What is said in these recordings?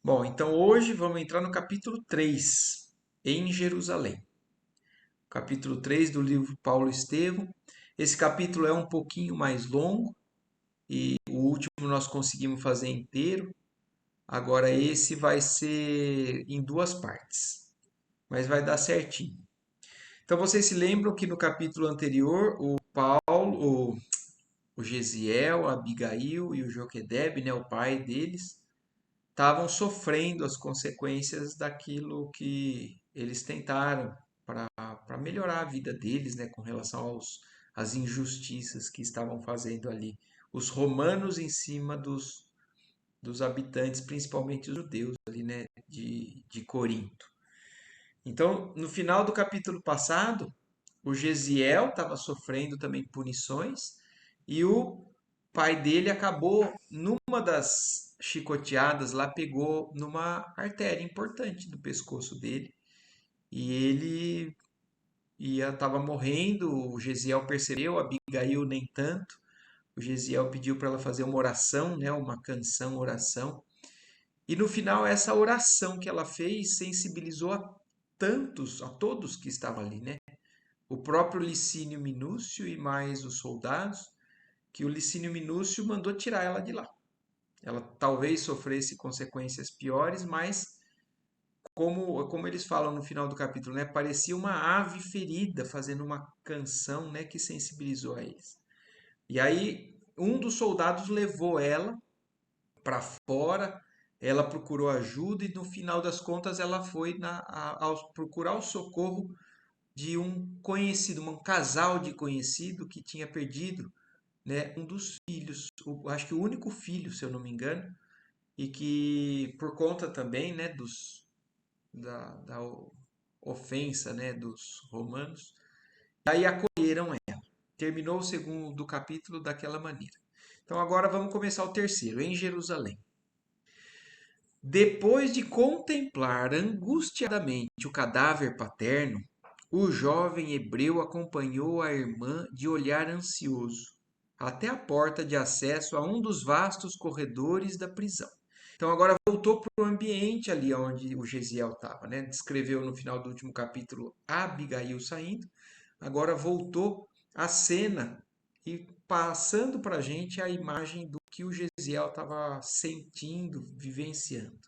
Bom, então hoje vamos entrar no capítulo 3, em Jerusalém. Capítulo 3 do livro Paulo Estevão. Esse capítulo é um pouquinho mais longo e o último nós conseguimos fazer inteiro. Agora esse vai ser em duas partes, mas vai dar certinho. Então vocês se lembram que no capítulo anterior o Gesiel, a Abigail e o Joquedebe, né, o pai deles, estavam sofrendo as consequências daquilo que eles tentaram para melhorar a vida deles, né, com relação às injustiças que estavam fazendo ali. Os romanos em cima dos habitantes, principalmente os judeus ali, né, de Corinto. Então, no final do capítulo passado, o Gesiel estava sofrendo também punições e o pai dele acabou, numa das chicoteadas lá, pegou numa artéria importante do pescoço dele e ele estava morrendo. O Gesiel percebeu, a Abigail nem tanto. O Gesiel pediu para ela fazer uma oração, né, uma canção, oração. E no final, essa oração que ela fez sensibilizou a todos que estavam ali, né? O próprio Licínio Minúcio e mais os soldados, que o Licínio Minúcio mandou tirar ela de lá. Ela talvez sofresse consequências piores, mas como eles falam no final do capítulo, né, parecia uma ave ferida fazendo uma canção, né, que sensibilizou a eles. E aí um dos soldados levou ela para fora, ela procurou ajuda e no final das contas ela foi procurar o socorro de um conhecido, um casal de conhecido que tinha perdido, né, um dos filhos, acho que o único filho, se eu não me engano, e que por conta também, né, da ofensa, né, dos romanos, e aí acolheram ela. Terminou o segundo capítulo daquela maneira. Então agora vamos começar o terceiro, em Jerusalém. Depois de contemplar angustiadamente o cadáver paterno, o jovem hebreu acompanhou a irmã de olhar ansioso até a porta de acesso a um dos vastos corredores da prisão. Então agora voltou para o ambiente ali onde o Gesiel estava, né? Descreveu no final do último capítulo Abigail saindo, agora voltou à cena e passando para a gente a imagem do que o Gesiel estava sentindo, vivenciando.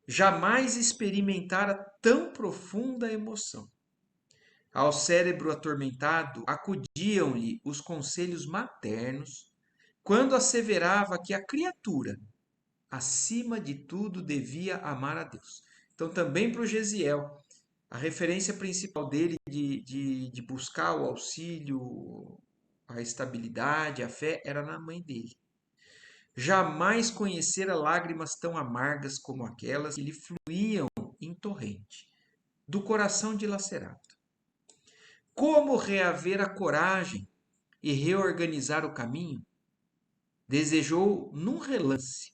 Jamais experimentara tão profunda emoção. Ao cérebro atormentado acudiam-lhe os conselhos maternos quando asseverava que a criatura, acima de tudo, devia amar a Deus. Então, também para o Gesiel, a referência principal dele de buscar o auxílio, a estabilidade, a fé, era na mãe dele. Jamais conhecera lágrimas tão amargas como aquelas que lhe fluíam em torrente, do coração dilacerado. Como reaver a coragem e reorganizar o caminho? Desejou, num relance,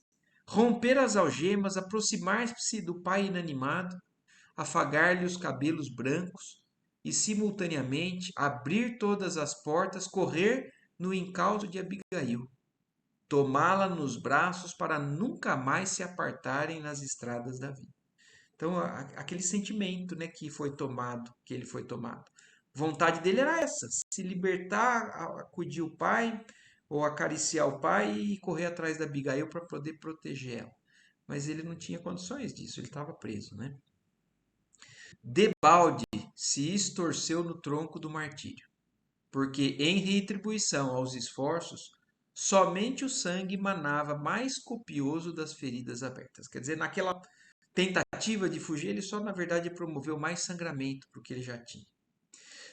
romper as algemas, aproximar-se do pai inanimado, afagar-lhe os cabelos brancos e, simultaneamente, abrir todas as portas, correr no encalço de Abigail, tomá-la nos braços para nunca mais se apartarem nas estradas da vida. Então, aquele sentimento, né, que ele foi tomado. Vontade dele era essa, se libertar, acudir o pai, ou acariciar o pai e correr atrás da Abigail para poder proteger ela. Mas ele não tinha condições disso, ele estava preso, né? Debalde se estorceu no tronco do martírio, porque em retribuição aos esforços, somente o sangue manava mais copioso das feridas abertas. Quer dizer, naquela tentativa de fugir, ele só, na verdade, promoveu mais sangramento para o que ele já tinha.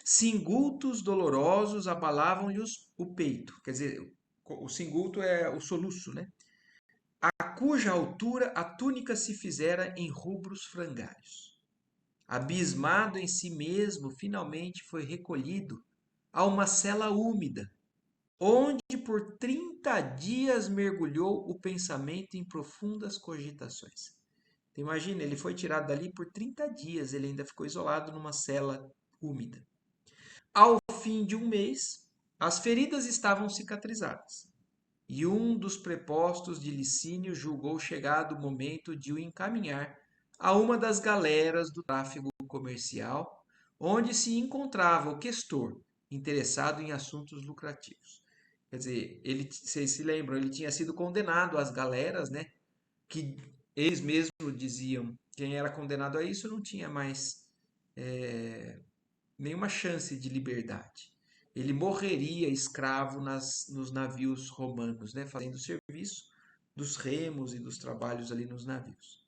Singultos dolorosos abalavam-lhe o peito. Quer dizer, o singulto é o soluço, né? A cuja altura a túnica se fizera em rubros frangalhos. Abismado em si mesmo, finalmente foi recolhido a uma cela úmida, onde por 30 dias mergulhou o pensamento em profundas cogitações. Então, imagina, ele foi tirado dali por 30 dias, ele ainda ficou isolado numa cela úmida. Ao fim de um mês, as feridas estavam cicatrizadas e um dos prepostos de Licínio julgou chegado o momento de o encaminhar a uma das galeras do tráfego comercial, onde se encontrava o questor, interessado em assuntos lucrativos. Quer dizer, vocês se lembram, ele tinha sido condenado às galeras, né? Que eles mesmos diziam, quem era condenado a isso não tinha mais nenhuma chance de liberdade. Ele morreria escravo nos navios romanos, né? Fazendo o serviço dos remos e dos trabalhos ali nos navios.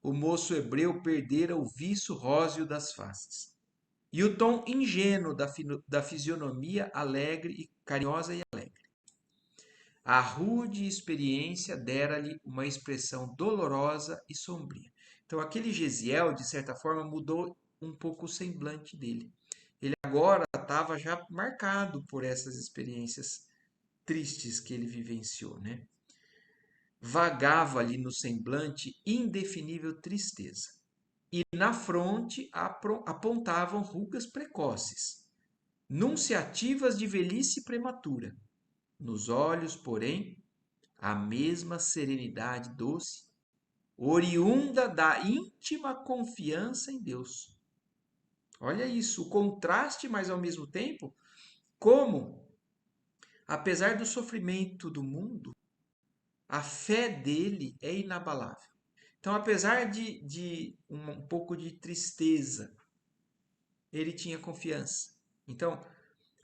O moço hebreu perdera o viço róseo das faces e o tom ingênuo da fisionomia alegre e carinhosa e alegre. A rude experiência dera-lhe uma expressão dolorosa e sombria. Então, aquele Gesiel, de certa forma, mudou um pouco o semblante dele. Ele agora estava já marcado por essas experiências tristes que ele vivenciou, né? Vagava-lhe no semblante indefinível tristeza, e na fronte apontavam rugas precoces, nunciativas de velhice prematura. Nos olhos, porém, a mesma serenidade doce, oriunda da íntima confiança em Deus. Olha isso, o contraste, mas ao mesmo tempo, como, apesar do sofrimento do mundo, a fé dele é inabalável. Então, apesar de um pouco de tristeza, ele tinha confiança. Então,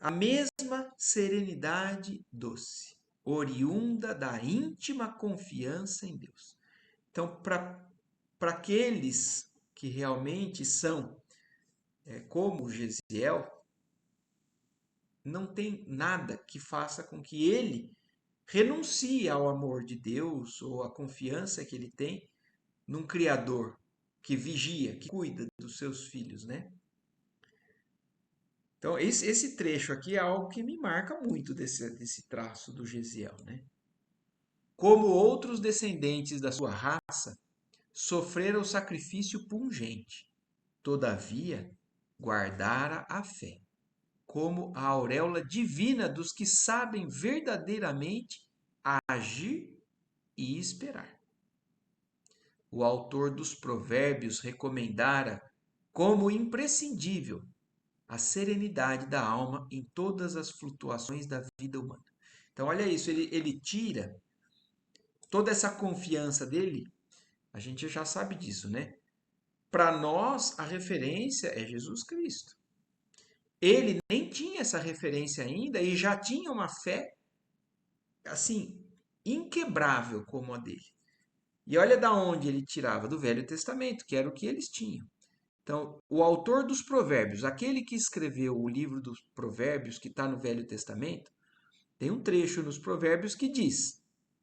a mesma serenidade doce, oriunda da íntima confiança em Deus. Então, para aqueles que realmente são como Gesiel, não tem nada que faça com que ele renuncie ao amor de Deus ou à confiança que ele tem num Criador que vigia, que cuida dos seus filhos, né? Então, esse trecho aqui é algo que me marca muito desse traço do Gesiel, né? Como outros descendentes da sua raça, sofreram sacrifício pungente, todavia guardara a fé, como a auréola divina dos que sabem verdadeiramente agir e esperar. O autor dos Provérbios recomendara como imprescindível a serenidade da alma em todas as flutuações da vida humana. Então, olha isso, ele tira toda essa confiança dele, a gente já sabe disso, né? Para nós, a referência é Jesus Cristo. Ele nem tinha essa referência ainda e já tinha uma fé, assim, inquebrável como a dele. E olha da onde ele tirava, do Velho Testamento, que era o que eles tinham. Então, o autor dos Provérbios, aquele que escreveu o livro dos Provérbios, que está no Velho Testamento, tem um trecho nos Provérbios que diz: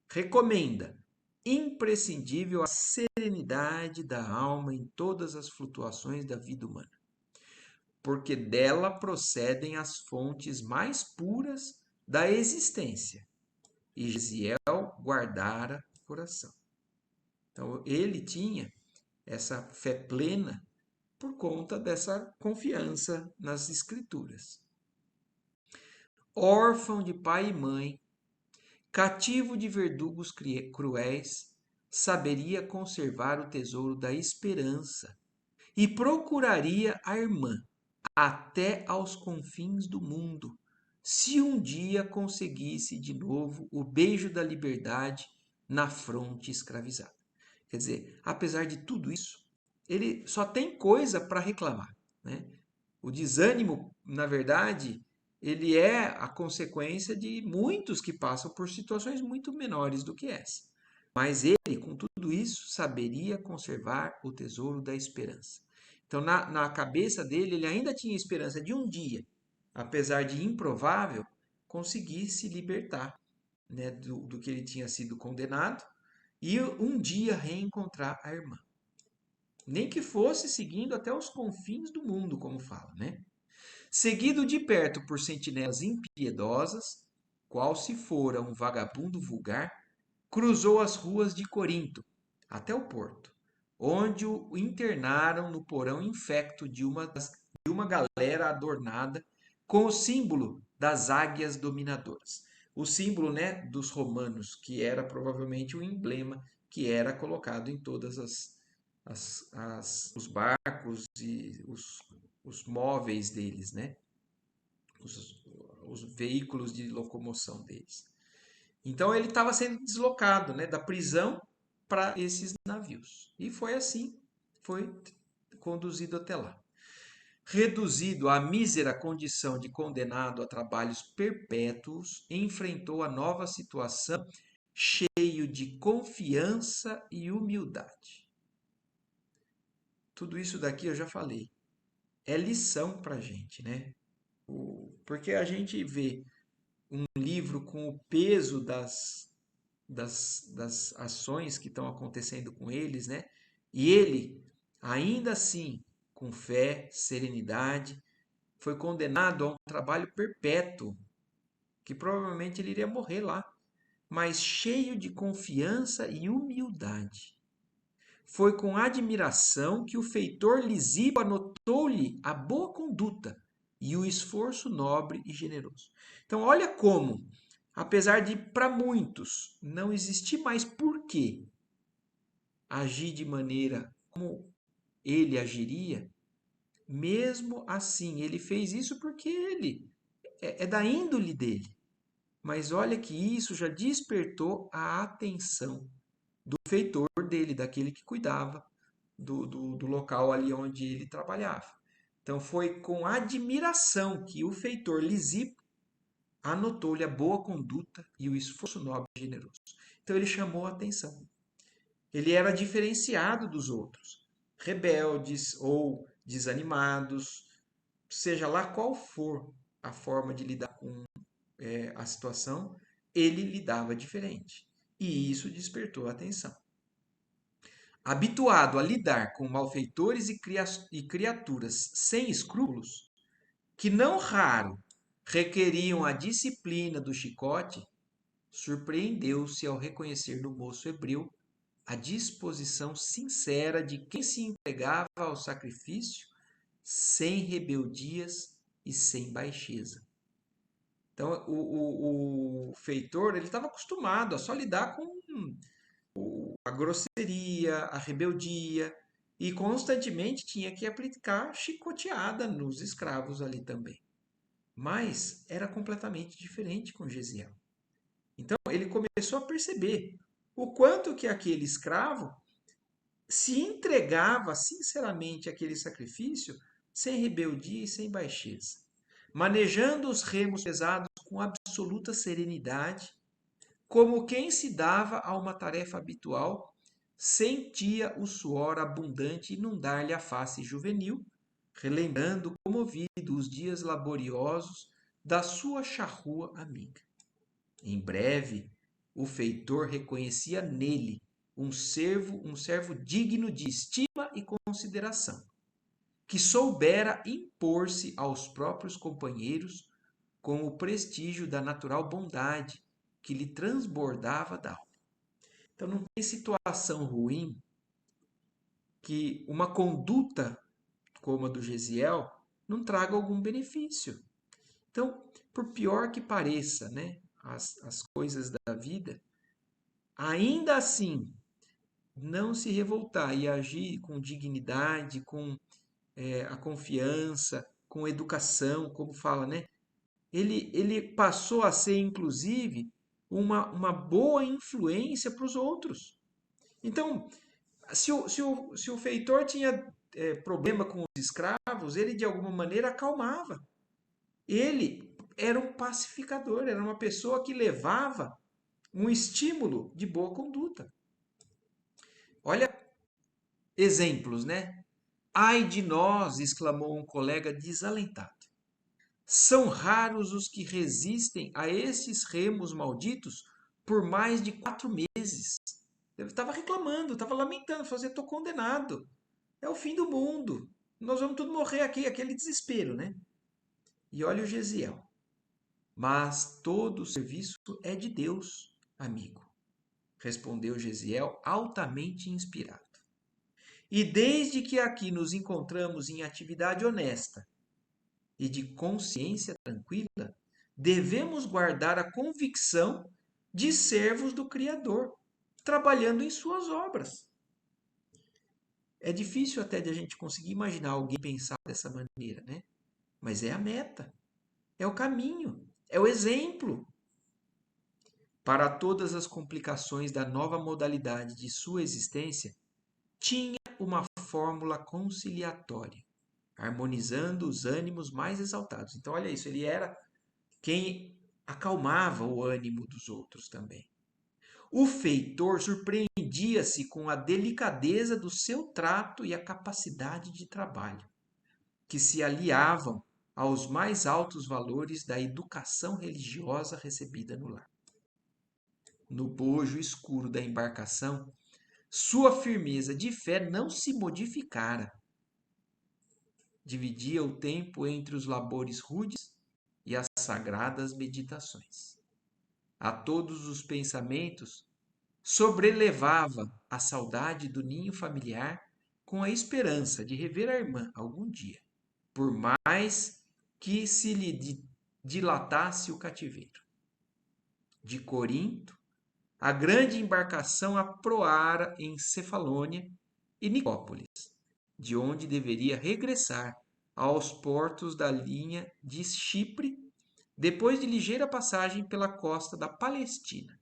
recomenda, imprescindível, a serenidade da alma em todas as flutuações da vida humana, porque dela procedem as fontes mais puras da existência. E Gesiel guardara o coração. Então, ele tinha essa fé plena por conta dessa confiança nas Escrituras. Órfão de pai e mãe, cativo de verdugos cruéis, saberia conservar o tesouro da esperança e procuraria a irmã até aos confins do mundo, se um dia conseguisse de novo o beijo da liberdade na fronte escravizada. Quer dizer, apesar de tudo isso, ele só tem coisa para reclamar, né? O desânimo, na verdade, ele é a consequência de muitos que passam por situações muito menores do que essa. Mas ele, com tudo isso, saberia conservar o tesouro da esperança. Então, na cabeça dele, ele ainda tinha esperança de um dia, apesar de improvável, conseguir se libertar, né, do que ele tinha sido condenado e um dia reencontrar a irmã. Nem que fosse seguindo até os confins do mundo, como fala, né? Seguido de perto por sentinelas impiedosas, qual se fora um vagabundo vulgar, cruzou as ruas de Corinto até o porto, onde o internaram no porão infecto de uma galera adornada com o símbolo das águias dominadoras. o símbolo, né, dos romanos, que era provavelmente o emblema que era colocado em todas os barcos e os móveis deles, né? Os, os veículos de locomoção deles. Então ele estava sendo deslocado, né, da prisão para esses navios. E foi assim, foi conduzido até lá. Reduzido à mísera condição de condenado a trabalhos perpétuos, enfrentou a nova situação cheio de confiança e humildade. Tudo isso daqui eu já falei. É lição para a gente, né? Porque a gente vê um livro com o peso das ações que estão acontecendo com eles, né? E ele, ainda assim, com fé, serenidade, foi condenado a um trabalho perpétuo, que provavelmente ele iria morrer lá, mas cheio de confiança e humildade. Foi com admiração que o feitor Lisipo anotou-lhe a boa conduta e o esforço nobre e generoso. Então, olha como, apesar de para muitos não existir mais porquê agir de maneira como ele agiria, mesmo assim, ele fez isso porque ele é da índole dele. Mas olha que isso já despertou a atenção do feitor dele, daquele que cuidava do local ali onde ele trabalhava. Então foi com admiração que o feitor Lisipo anotou-lhe a boa conduta e o esforço nobre e generoso. Então ele chamou a atenção. Ele era diferenciado dos outros, rebeldes ou desanimados, seja lá qual for a forma de lidar com a situação, ele lidava diferente. E isso despertou a atenção. Habituado a lidar com malfeitores e criaturas sem escrúpulos, que não raro requeriam a disciplina do chicote, surpreendeu-se ao reconhecer no moço hebreu a disposição sincera de quem se entregava ao sacrifício sem rebeldias e sem baixeza. Então, o feitor ele estava acostumado a só lidar com a grosseria, a rebeldia, e constantemente tinha que aplicar chicoteada nos escravos ali também. Mas era completamente diferente com Gesiel. Então ele começou a perceber o quanto que aquele escravo se entregava sinceramente àquele sacrifício sem rebeldia e sem baixeza, manejando os remos pesados com absoluta serenidade, como quem se dava a uma tarefa habitual, sentia o suor abundante inundar-lhe a face juvenil, relembrando comovido os dias laboriosos da sua charrua amiga. Em breve, o feitor reconhecia nele um servo digno de estima e consideração, que soubera impor-se aos próprios companheiros com o prestígio da natural bondade que lhe transbordava da alma. Então não tem situação ruim que uma conduta como a do Gesiel não traga algum benefício. Então, por pior que pareça, né, as coisas da vida, ainda assim, não se revoltar e agir com dignidade, com a confiança, com educação, como fala, né? Ele passou a ser, inclusive, uma boa influência para os outros. Então, se o feitor tinha problema com os escravos, ele de alguma maneira acalmava. Ele era um pacificador, era uma pessoa que levava um estímulo de boa conduta. Olha exemplos, né? Ai de nós, exclamou um colega desalentado. São raros os que resistem a esses remos malditos por mais de 4 meses. Eu estava reclamando, estava lamentando, falando assim, estou condenado. É o fim do mundo. Nós vamos todos morrer aqui, aquele desespero, né? E olha o Gesiel. Mas todo o serviço é de Deus, amigo, respondeu Gesiel, altamente inspirado. E desde que aqui nos encontramos em atividade honesta e de consciência tranquila, devemos guardar a convicção de servos do Criador, trabalhando em suas obras. É difícil até de a gente conseguir imaginar alguém pensar dessa maneira, né? Mas é a meta, é o caminho, é o exemplo. Para todas as complicações da nova modalidade de sua existência, tinha uma fórmula conciliatória, harmonizando os ânimos mais exaltados. Então, olha isso, ele era quem acalmava o ânimo dos outros também. O feitor surpreendia-se com a delicadeza do seu trato e a capacidade de trabalho, que se aliavam aos mais altos valores da educação religiosa recebida no lar. No bojo escuro da embarcação, sua firmeza de fé não se modificara. Dividia o tempo entre os labores rudes e as sagradas meditações. A todos os pensamentos sobrelevava a saudade do ninho familiar com a esperança de rever a irmã algum dia, por mais que se lhe dilatasse o cativeiro. De Corinto, a grande embarcação aproara em Cefalônia e Nicópolis, de onde deveria regressar aos portos da linha de Chipre, depois de ligeira passagem pela costa da Palestina,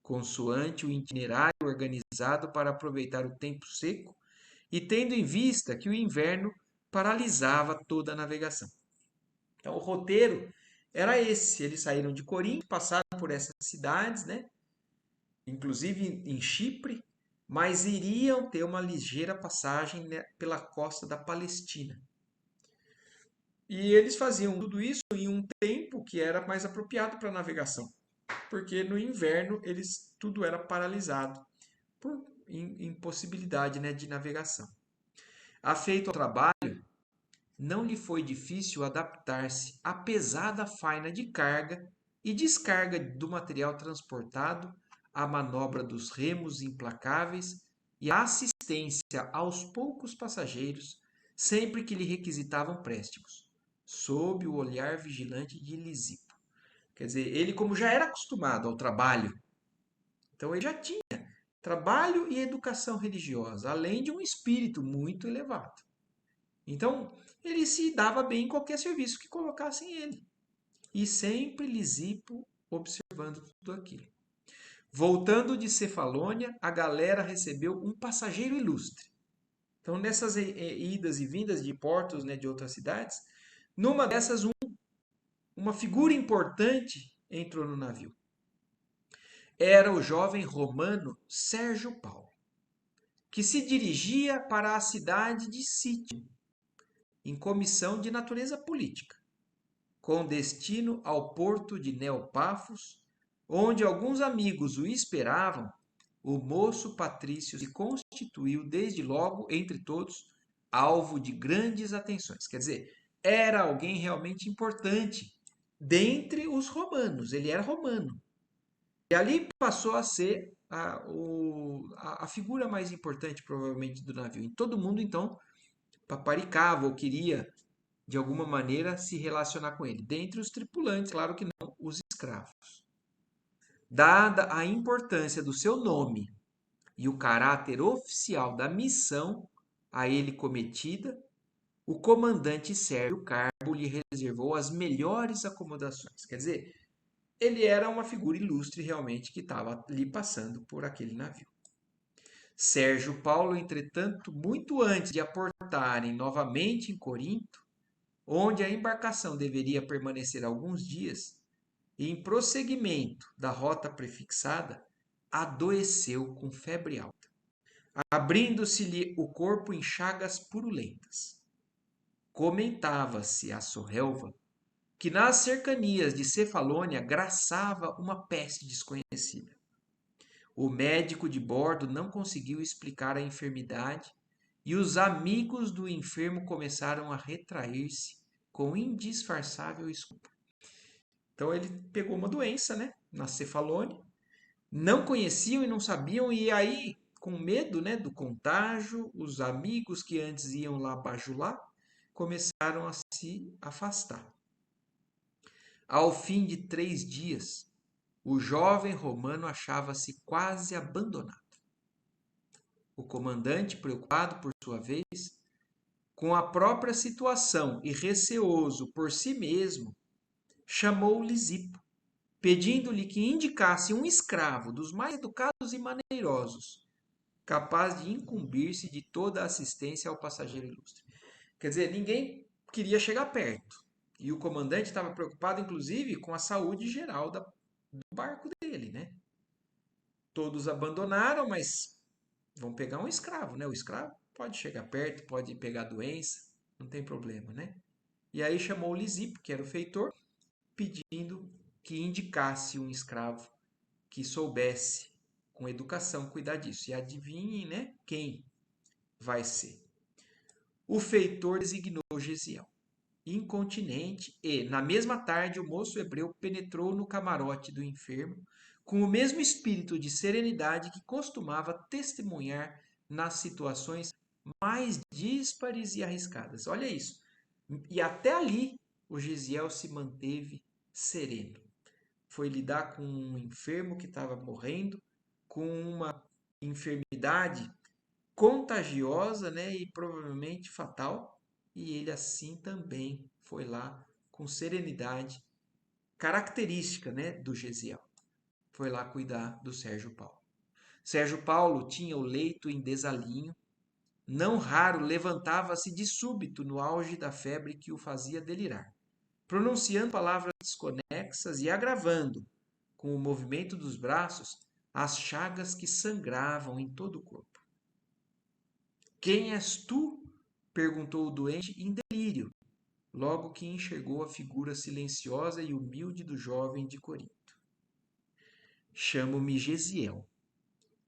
consoante o itinerário organizado para aproveitar o tempo seco e tendo em vista que o inverno paralisava toda a navegação. Então, o roteiro era esse. Eles saíram de Corinto, passaram por essas cidades, né? Inclusive em Chipre, mas iriam ter uma ligeira passagem, né, pela costa da Palestina. E eles faziam tudo isso em um tempo que era mais apropriado para navegação, porque no inverno tudo era paralisado por impossibilidade, né, de navegação. Afeito ao trabalho, não lhe foi difícil adaptar-se à pesada faina de carga e descarga do material transportado, à manobra dos remos implacáveis e à assistência aos poucos passageiros, sempre que lhe requisitavam préstimos, sob o olhar vigilante de Lisipo. Quer dizer, ele, como já era acostumado ao trabalho, então ele já tinha trabalho e educação religiosa, além de um espírito muito elevado. Então, ele se dava bem em qualquer serviço que colocassem ele. E sempre Lisipo observando tudo aquilo. Voltando de Cefalônia, a galera recebeu um passageiro ilustre. Então, nessas idas e vindas de portos, né, de outras cidades, numa dessas, uma figura importante entrou no navio. Era o jovem romano Sérgio Paulo, que se dirigia para a cidade de Cício, em comissão de natureza política, com destino ao porto de Neopafos, onde alguns amigos o esperavam. O moço patrício se constituiu desde logo, entre todos, alvo de grandes atenções. Quer dizer, era alguém realmente importante dentre os romanos. Ele era romano. E ali passou a ser a figura mais importante, provavelmente, do navio. E todo mundo, então, paparicava ou queria, de alguma maneira, se relacionar com ele. Dentre os tripulantes, claro que não, os escravos. Dada a importância do seu nome e o caráter oficial da missão a ele cometida, o comandante Sérgio Carbo lhe reservou as melhores acomodações. Quer dizer, ele era uma figura ilustre realmente que estava ali passando por aquele navio. Sérgio Paulo, entretanto, muito antes de aportarem novamente em Corinto, onde a embarcação deveria permanecer alguns dias, e em prosseguimento da rota prefixada, adoeceu com febre alta, abrindo-se-lhe o corpo em chagas purulentas. Comentava-se a Sorrelva que nas cercanias de Cefalônia graçava uma peste desconhecida. O médico de bordo não conseguiu explicar a enfermidade e os amigos do enfermo começaram a retrair-se com indisfarçável escudo. Então ele pegou uma doença, né, na Cefalônia, não conheciam e não sabiam, e aí, com medo, né, do contágio, os amigos que antes iam lá bajular começaram a se afastar. Ao fim de 3 dias, o jovem romano achava-se quase abandonado. O comandante, preocupado por sua vez, com a própria situação e receoso por si mesmo, chamou Lisipo, pedindo-lhe que indicasse um escravo dos mais educados e maneirosos, capaz de incumbir-se de toda a assistência ao passageiro ilustre. Quer dizer, ninguém queria chegar perto. E o comandante estava preocupado, inclusive, com a saúde geral do barco dele, né? Todos abandonaram, mas vão pegar um escravo, né? O escravo pode chegar perto, pode pegar doença, não tem problema, né? E aí chamou o Lisipo, que era o feitor, pedindo que indicasse um escravo que soubesse, com educação, cuidar disso. E adivinhem, né? Quem vai ser? O feitor designou Gesiel, incontinente, e, na mesma tarde, o moço hebreu penetrou no camarote do enfermo com o mesmo espírito de serenidade que costumava testemunhar nas situações mais díspares e arriscadas. Olha isso. E até ali o Gesiel se manteve sereno. Foi lidar com um enfermo que estava morrendo, com uma enfermidade contagiosa, né, e provavelmente fatal, e ele assim também foi lá com serenidade, característica, né, do Gesiel. Foi lá cuidar do Sérgio Paulo. Sérgio Paulo tinha o leito em desalinho, não raro levantava-se de súbito no auge da febre que o fazia delirar, pronunciando palavras desconexas e agravando, com o movimento dos braços, as chagas que sangravam em todo o corpo. Quem és tu? Perguntou o doente em delírio, logo que enxergou a figura silenciosa e humilde do jovem de Corinto. Chamo-me Gesiel,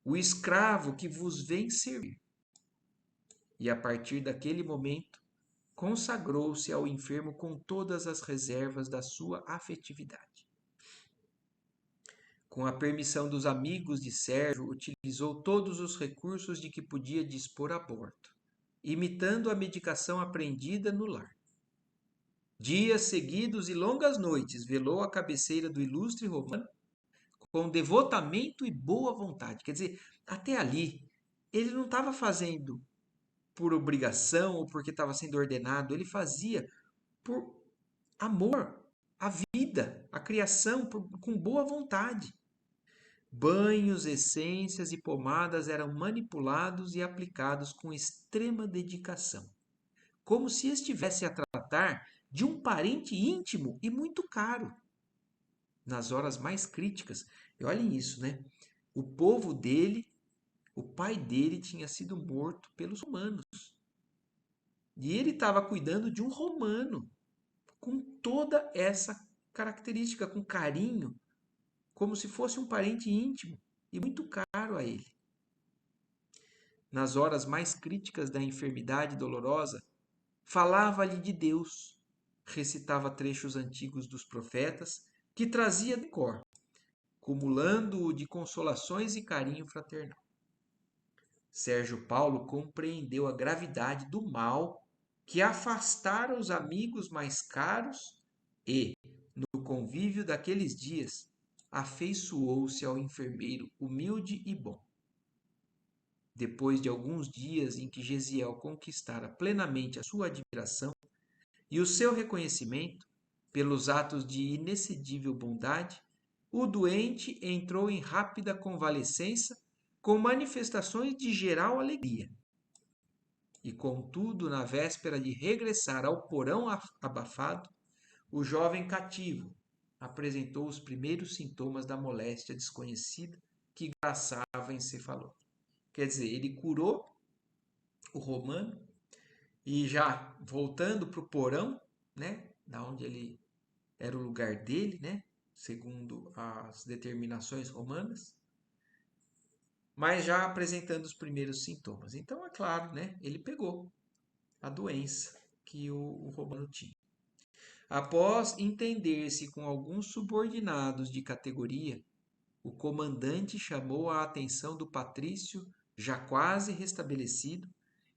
o escravo que vos vem servir. E a partir daquele momento, consagrou-se ao enfermo com todas as reservas da sua afetividade. Com a permissão dos amigos de Sérgio, utilizou todos os recursos de que podia dispor a bordo, imitando a medicação aprendida no lar. Dias seguidos e longas noites velou à cabeceira do ilustre romano com devotamento e boa vontade. Quer dizer, até ali, ele não estava fazendo por obrigação ou porque estava sendo ordenado, ele fazia por amor à vida, à criação, com boa vontade. Banhos, essências e pomadas eram manipulados e aplicados com extrema dedicação, como se estivesse a tratar de um parente íntimo e muito caro. Nas horas mais críticas, e olhem isso, né? O povo dele, o pai dele tinha sido morto pelos romanos. E ele estava cuidando de um romano, com toda essa característica, com carinho, como se fosse um parente íntimo e muito caro a ele. Nas horas mais críticas da enfermidade dolorosa, falava-lhe de Deus, recitava trechos antigos dos profetas que trazia de cor, cumulando-o de consolações e carinho fraternal. Sérgio Paulo compreendeu a gravidade do mal que afastara os amigos mais caros e, no convívio daqueles dias, afeiçoou-se ao enfermeiro humilde e bom. Depois de alguns dias em que Gesiel conquistara plenamente a sua admiração e o seu reconhecimento pelos atos de inexcedível bondade, o doente entrou em rápida convalescença com manifestações de geral alegria. E, contudo, na véspera de regressar ao porão abafado, o jovem cativo apresentou os primeiros sintomas da moléstia desconhecida que graçava encefalou. Quer dizer, ele curou o romano e já voltando para o porão, né, da onde ele era o lugar dele, né, segundo as determinações romanas, mas já apresentando os primeiros sintomas. Então, é claro, né, ele pegou a doença que o romano tinha. Após entender-se com alguns subordinados de categoria, o comandante chamou a atenção do patrício, já quase restabelecido,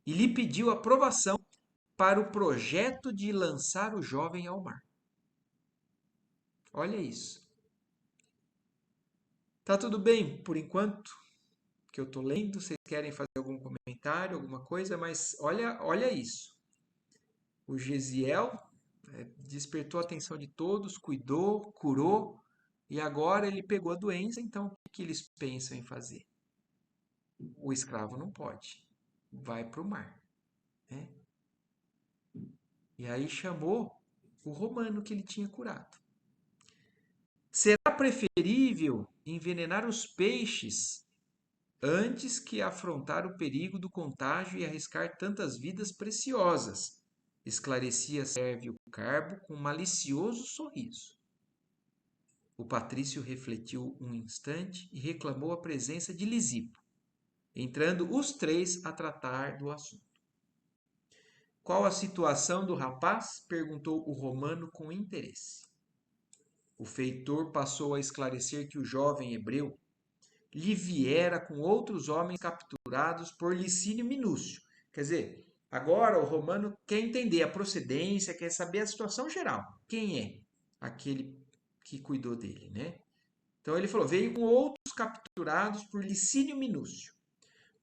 e lhe pediu aprovação para o projeto de lançar o jovem ao mar. Olha isso. Tá tudo bem por enquanto que eu estou lendo? Vocês querem fazer algum comentário, alguma coisa? Mas olha isso. O Gesiel despertou a atenção de todos, cuidou, curou, e agora ele pegou a doença, então o que eles pensam em fazer? O escravo não pode, vai para o mar, né? E aí chamou o romano que ele tinha curado. Será preferível envenenar os peixes antes que afrontar o perigo do contágio e arriscar tantas vidas preciosas, esclarecia Sérvio Carbo com um malicioso sorriso. O patrício refletiu um instante e reclamou a presença de Lisipo, entrando os três a tratar do assunto. Qual a situação do rapaz? Perguntou o romano com interesse. O feitor passou a esclarecer que o jovem hebreu lhe viera com outros homens capturados por Licínio Minúcio. Quer dizer, agora o romano quer entender a procedência, quer saber a situação geral. Quem é aquele que cuidou dele, né? Então ele falou, veio com outros capturados por Licínio Minúcio,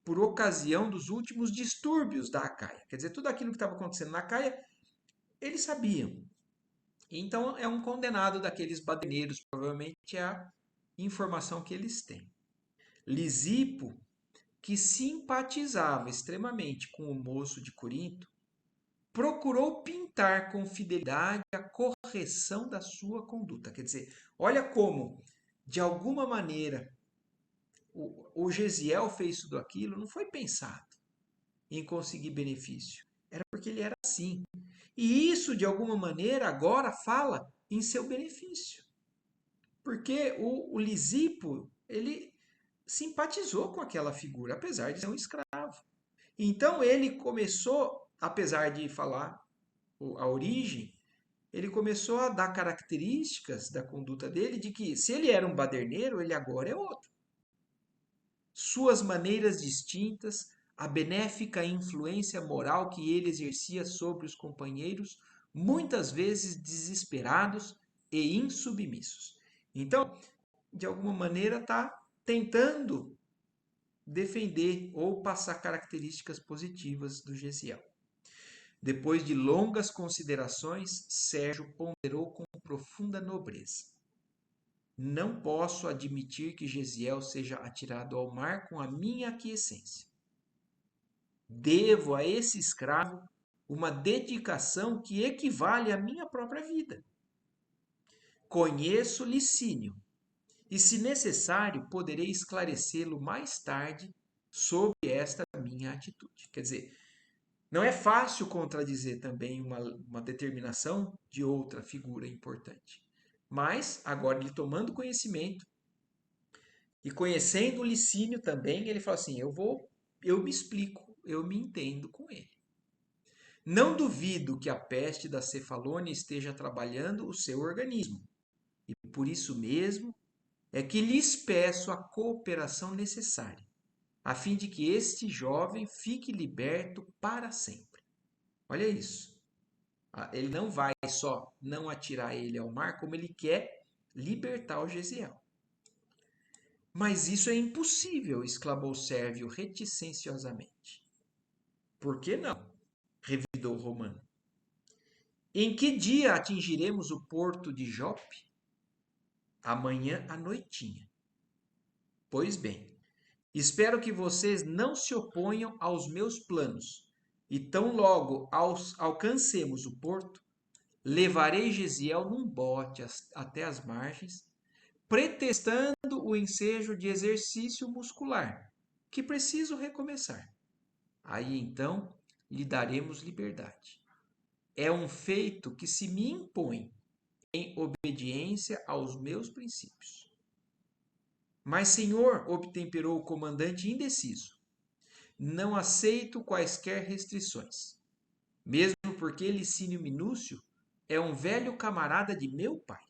por ocasião dos últimos distúrbios da Acaia. Quer dizer, tudo aquilo que estava acontecendo na Acaia, eles sabiam. Então é um condenado daqueles baderneiros, provavelmente é a informação que eles têm. Lisipo, que simpatizava extremamente com o moço de Corinto, procurou pintar com fidelidade a correção da sua conduta. Quer dizer, olha como, de alguma maneira, o Gesiel fez tudo aquilo, não foi pensado em conseguir benefício. Era porque ele era assim. E isso, de alguma maneira, agora fala em seu benefício. Porque o Lisipo, ele simpatizou com aquela figura, apesar de ser um escravo. Então ele começou, apesar de falar a origem, ele começou a dar características da conduta dele de que se ele era um baderneiro, ele agora é outro. Suas maneiras distintas, a benéfica influência moral que ele exercia sobre os companheiros, muitas vezes desesperados e insubmissos. Então, de alguma maneira, está tentando defender ou passar características positivas do Gesiel. Depois de longas considerações, Sérgio ponderou com profunda nobreza. Não posso admitir que Gesiel seja atirado ao mar com a minha aquiescência. Devo a esse escravo uma dedicação que equivale à minha própria vida. Conheço Licínio e, se necessário, poderei esclarecê-lo mais tarde sobre esta minha atitude. Quer dizer, não é fácil contradizer também uma determinação de outra figura importante. Mas, agora ele tomando conhecimento e conhecendo o Licínio também, ele fala assim: eu me explico, eu me entendo com ele. Não duvido que a peste da Cefalônia esteja trabalhando o seu organismo, e por isso mesmo é que lhes peço a cooperação necessária, a fim de que este jovem fique liberto para sempre. Olha isso. Ele não vai só não atirar ele ao mar, como ele quer libertar o Gesiel. Mas isso é impossível, exclamou Sérvio reticenciosamente. Por que não? Revidou o romano. Em que dia atingiremos o porto de Jope? Amanhã à noitinha. Pois bem, espero que vocês não se oponham aos meus planos, e tão logo alcancemos o porto, levarei Gesiel num bote até as margens, pretextando o ensejo de exercício muscular, que preciso recomeçar. Aí então lhe daremos liberdade. É um feito que se me impõe em obediência aos meus princípios. Mas, senhor, obtemperou o comandante indeciso, não aceito quaisquer restrições, mesmo porque Licínio Minúcio é um velho camarada de meu pai.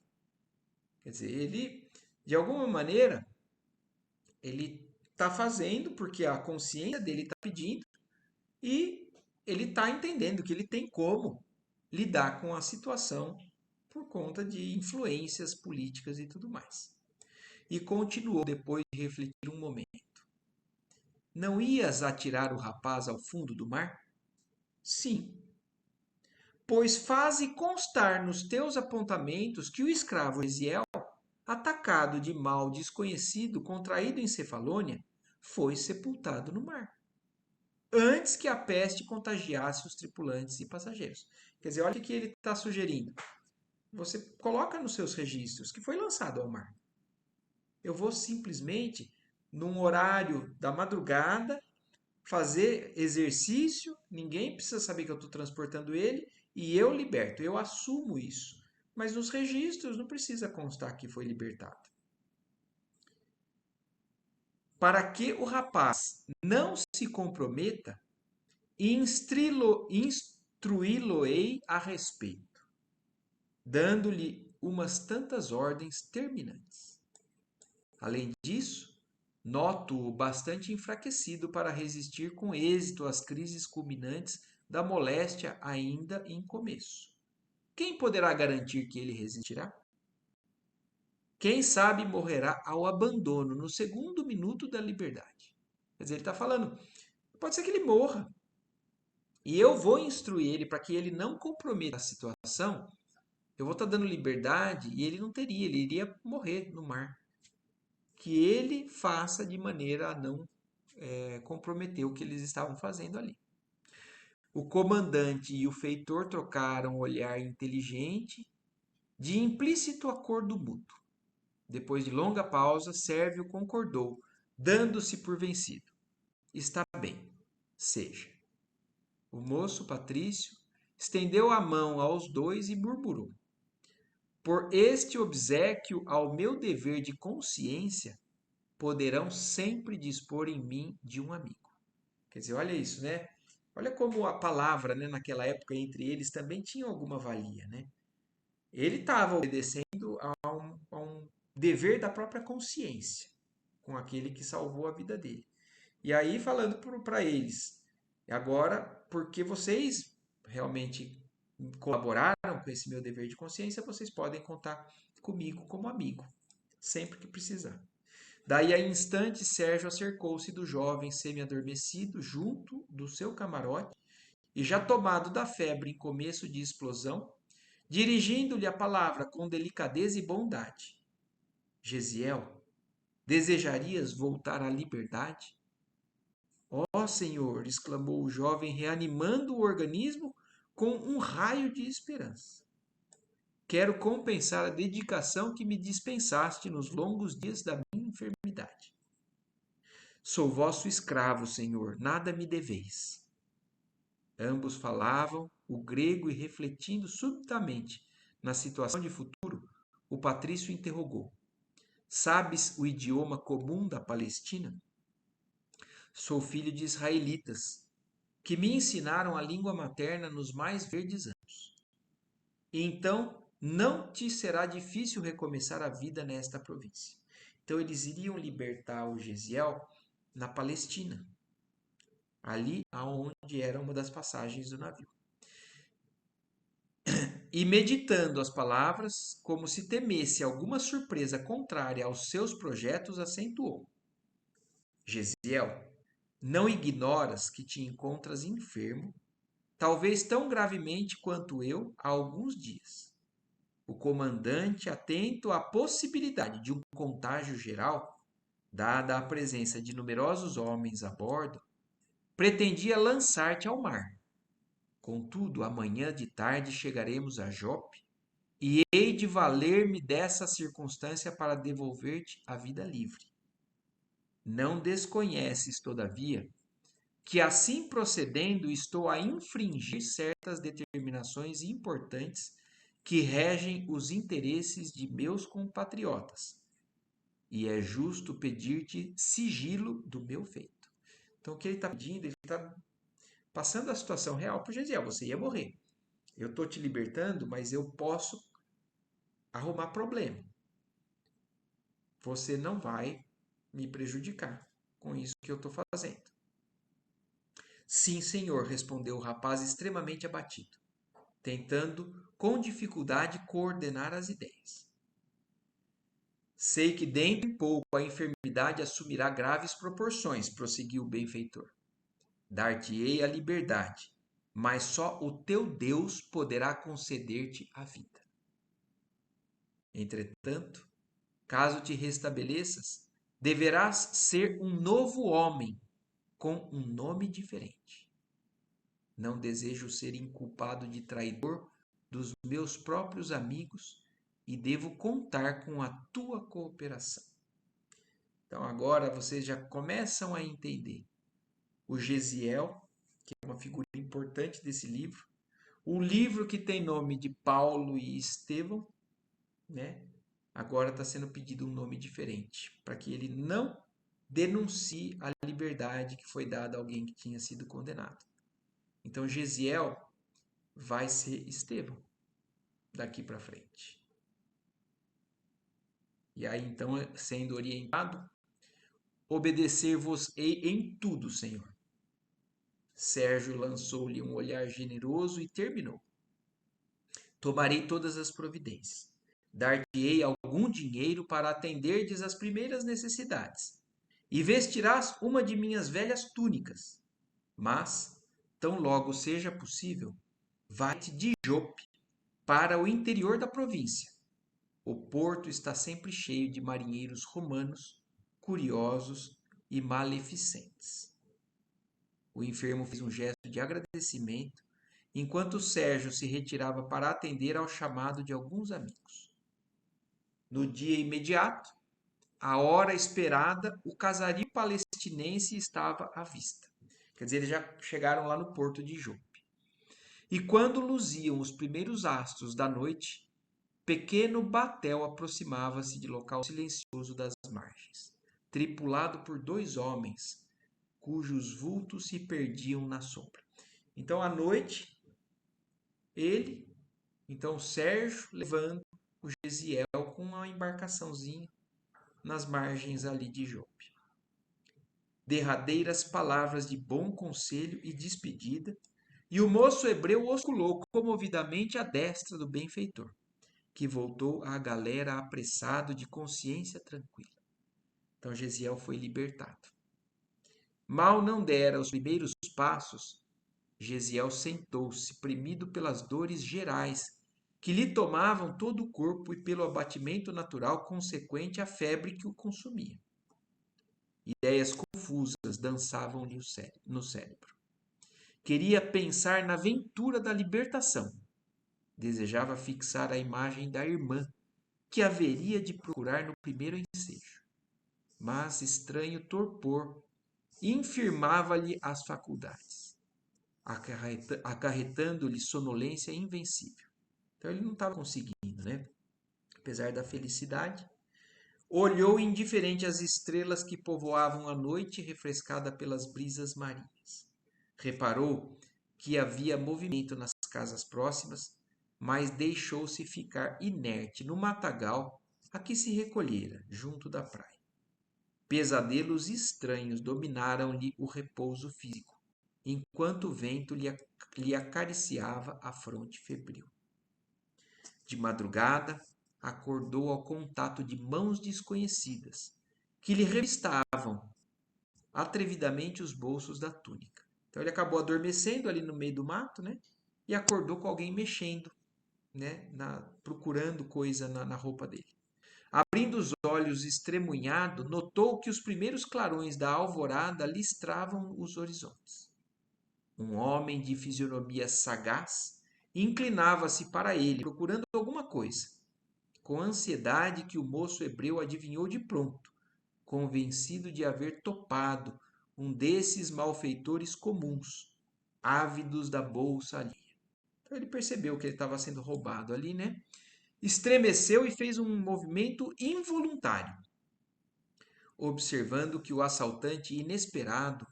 Quer dizer, ele, de alguma maneira, ele está fazendo porque a consciência dele está pedindo e ele está entendendo que ele tem como lidar com a situação por conta de influências políticas e tudo mais. E continuou depois de refletir um momento. Não ias atirar o rapaz ao fundo do mar? Sim. Pois faze constar nos teus apontamentos que o escravo Gesiel, atacado de mal desconhecido, contraído em Cefalônia, foi sepultado no mar, antes que a peste contagiasse os tripulantes e passageiros. Quer dizer, olha o que ele está sugerindo. Você coloca nos seus registros que foi lançado ao mar. Eu vou simplesmente, num horário da madrugada, fazer exercício, ninguém precisa saber que eu estou transportando ele, e eu liberto, eu assumo isso. Mas nos registros não precisa constar que foi libertado. Para que o rapaz não se comprometa, instruí-lo-ei a respeito, dando-lhe umas tantas ordens terminantes. Além disso, noto-o bastante enfraquecido para resistir com êxito às crises culminantes da moléstia ainda em começo. Quem poderá garantir que ele resistirá? Quem sabe morrerá ao abandono no segundo minuto da liberdade. Quer dizer, ele está falando, pode ser que ele morra. E eu vou instruir ele para que ele não comprometa a situação. Eu vou estar dando liberdade e ele não teria, ele iria morrer no mar. Que ele faça de maneira a não comprometer o que eles estavam fazendo ali. O comandante e o feitor trocaram um olhar inteligente, de implícito acordo mútuo. Depois de longa pausa, Sérvio concordou, dando-se por vencido. Está bem, seja. O moço Patrício estendeu a mão aos dois e murmurou: por este obséquio ao meu dever de consciência, poderão sempre dispor em mim de um amigo. Quer dizer, olha isso, né? Olha como a palavra, né, naquela época entre eles também tinha alguma valia, né? Ele estava obedecendo a um dever da própria consciência com aquele que salvou a vida dele. E aí falando para eles, agora, porque vocês realmente colaboraram com esse meu dever de consciência, vocês podem contar comigo como amigo, sempre que precisar. Daí a instante, Sérgio acercou-se do jovem semi-adormecido junto do seu camarote e, já tomado da febre em começo de explosão, dirigindo-lhe a palavra com delicadeza e bondade: Gesiel, desejarias voltar à liberdade? Ó Senhor! Exclamou o jovem, reanimando o organismo com um raio de esperança. Quero compensar a dedicação que me dispensaste nos longos dias da minha enfermidade. Sou vosso escravo, Senhor, nada me deveis. Ambos falavam o grego e, refletindo subitamente na situação de futuro, o patrício interrogou: sabes o idioma comum da Palestina? Sou filho de israelitas, que me ensinaram a língua materna nos mais verdes anos. E então não te será difícil recomeçar a vida nesta província. Então eles iriam libertar o Gesiel na Palestina, ali aonde era uma das passagens do navio. E meditando as palavras, como se temesse alguma surpresa contrária aos seus projetos, acentuou: Gesiel, não ignoras que te encontras enfermo, talvez tão gravemente quanto eu, há alguns dias. O comandante, atento à possibilidade de um contágio geral, dada a presença de numerosos homens a bordo, pretendia lançar-te ao mar. Contudo, amanhã de tarde chegaremos a Jope e hei de valer-me dessa circunstância para devolver-te a vida livre. Não desconheces, todavia, que assim procedendo estou a infringir certas determinações importantes que regem os interesses de meus compatriotas, e é justo pedir-te sigilo do meu feito. Então, o que ele está pedindo, ele está passando a situação real para o Gesiel: você ia morrer. Eu estou te libertando, mas eu posso arrumar problema. Você não vai me prejudicar com isso que eu estou fazendo. Sim, senhor, respondeu o rapaz extremamente abatido. tentando com dificuldade coordenar as ideias. Sei que dentro de pouco a enfermidade assumirá graves proporções, prosseguiu o benfeitor. Dar-te-ei a liberdade, mas só o teu Deus poderá conceder-te a vida. Entretanto, caso te restabeleças, deverás ser um novo homem, com um nome diferente. Não desejo ser inculpado de traidor dos meus próprios amigos e devo contar com a tua cooperação. Então agora vocês já começam a entender o Gesiel, que é uma figura importante desse livro, o livro que tem nome de Paulo e Estevão, né? Agora está sendo pedido um nome diferente, para que ele não denuncie a liberdade que foi dada a alguém que tinha sido condenado. Então Gesiel vai ser Estevão daqui para frente. E aí então, sendo orientado, obedecer-vos-ei em tudo, Senhor. Sérgio lançou-lhe um olhar generoso e terminou. Tomarei todas as providências. Dar-te-ei algum dinheiro para atenderdes às primeiras necessidades. E vestirás uma de minhas velhas túnicas. Mas, tão logo seja possível, vai-te de Jope para o interior da província. O porto está sempre cheio de marinheiros romanos, curiosos e maleficentes. O enfermo fez um gesto de agradecimento, enquanto Sérgio se retirava para atender ao chamado de alguns amigos. No dia imediato, a hora esperada, o casario palestinense estava à vista. Quer dizer, eles já chegaram lá no porto de Jope. E quando luziam os primeiros astros da noite, pequeno batel aproximava-se de local silencioso das margens, tripulado por 2 homens, cujos vultos se perdiam na sombra. Então, à noite, então Sérgio levando o Gesiel com uma embarcaçãozinha nas margens ali de Jope. Derradeiras palavras de bom conselho e despedida, e o moço hebreu osculou comovidamente a destra do benfeitor, que voltou à galera apressado de consciência tranquila. Então Gesiel foi libertado. Mal não dera os primeiros passos, Gesiel sentou-se, premido pelas dores gerais que lhe tomavam todo o corpo e pelo abatimento natural consequente à febre que o consumia. Ideias confusas dançavam-lhe no cérebro. Queria pensar na ventura da libertação. Desejava fixar a imagem da irmã, que haveria de procurar no primeiro ensejo. Mas estranho torpor infirmava-lhe as faculdades, acarretando-lhe sonolência invencível. Então ele não estava conseguindo, né? Apesar da felicidade, olhou indiferente as estrelas que povoavam a noite refrescada pelas brisas marinhas. Reparou que havia movimento nas casas próximas, mas deixou-se ficar inerte no matagal a que se recolhera, junto da praia. Pesadelos estranhos dominaram-lhe o repouso físico, enquanto o vento lhe acariciava a fronte febril. De madrugada, acordou ao contato de mãos desconhecidas, que lhe revistavam atrevidamente os bolsos da túnica. Então ele acabou adormecendo ali no meio do mato, né? E acordou com alguém mexendo, né? Procurando coisa na roupa dele. Abrindo os olhos estremunhado, notou que os primeiros clarões da alvorada listravam os horizontes. Um homem de fisionomia sagaz inclinava-se para ele, procurando alguma coisa, com ansiedade que o moço hebreu adivinhou de pronto, convencido de haver topado um desses malfeitores comuns, ávidos da bolsa alheia. Então ele percebeu que ele estava sendo roubado ali, né? Estremeceu e fez um movimento involuntário, observando que o assaltante inesperado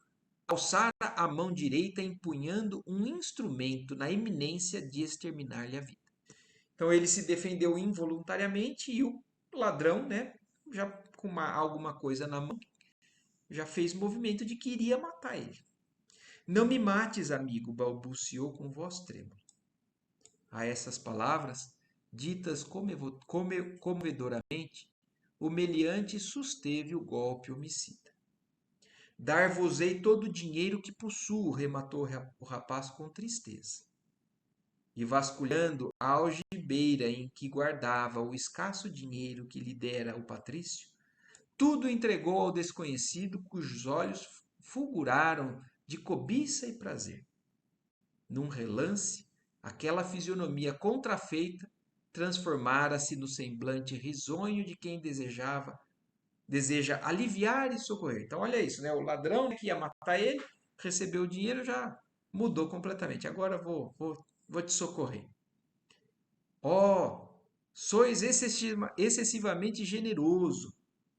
alçara a mão direita empunhando um instrumento na iminência de exterminar-lhe a vida. Então ele se defendeu involuntariamente e o ladrão, né, já com alguma coisa na mão, já fez movimento de que iria matar ele. Não me mates, amigo, balbuciou com voz trêmula. A essas palavras, ditas comovedoramente, o meliante susteve o golpe homicida. Dar-vos-ei todo o dinheiro que possuo, rematou o rapaz com tristeza. E vasculhando a algibeira em que guardava o escasso dinheiro que lhe dera o patrício, tudo entregou ao desconhecido, cujos olhos fulguraram de cobiça e prazer. Num relance, aquela fisionomia contrafeita transformara-se no semblante risonho de quem deseja aliviar e socorrer. Então, olha isso, né? O ladrão que ia matar ele, recebeu o dinheiro, já mudou completamente. Agora vou te socorrer. Oh, sois excessivamente generoso,